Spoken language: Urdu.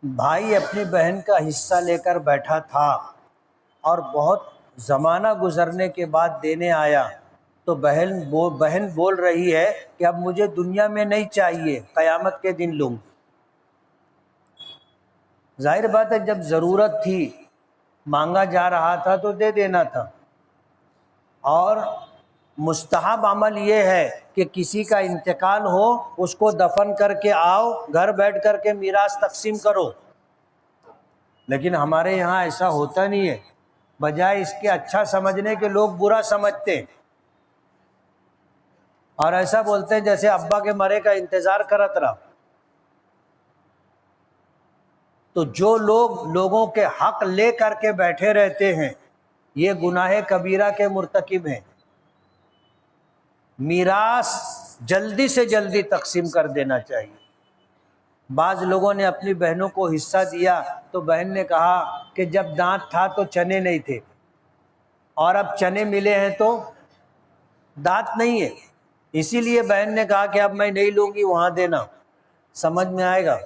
بھائی اپنی بہن کا حصہ لے کر بیٹھا تھا اور بہت زمانہ گزرنے کے بعد دینے آیا تو بہن بول رہی ہے کہ اب مجھے دنیا میں نہیں چاہیے، قیامت کے دن لوں۔ ظاہر بات ہے جب ضرورت تھی، مانگا جا رہا تھا تو دے دینا تھا۔ اور مستحب عمل یہ ہے کہ کسی کا انتقال ہو، اس کو دفن کر کے آؤ، گھر بیٹھ کر کے میراث تقسیم کرو۔ لیکن ہمارے یہاں ایسا ہوتا نہیں ہے، بجائے اس کے اچھا سمجھنے کے لوگ برا سمجھتے ہیں اور ایسا بولتے ہیں جیسے ابا کے مرے کا انتظار کرت رہا۔ تو جو لوگ لوگوں کے حق لے کر کے بیٹھے رہتے ہیں یہ گناہ کبیرہ کے مرتکب ہیں۔ میراث جلدی سے جلدی تقسیم کر دینا چاہیے۔ بعض لوگوں نے اپنی بہنوں کو حصہ دیا تو بہن نے کہا کہ جب دانت تھا تو چنے نہیں تھے اور اب چنے ملے ہیں تو دانت نہیں ہے، اسی لیے بہن نے کہا کہ اب میں نہیں لوں گی، وہاں دینا۔ سمجھ میں آئے گا؟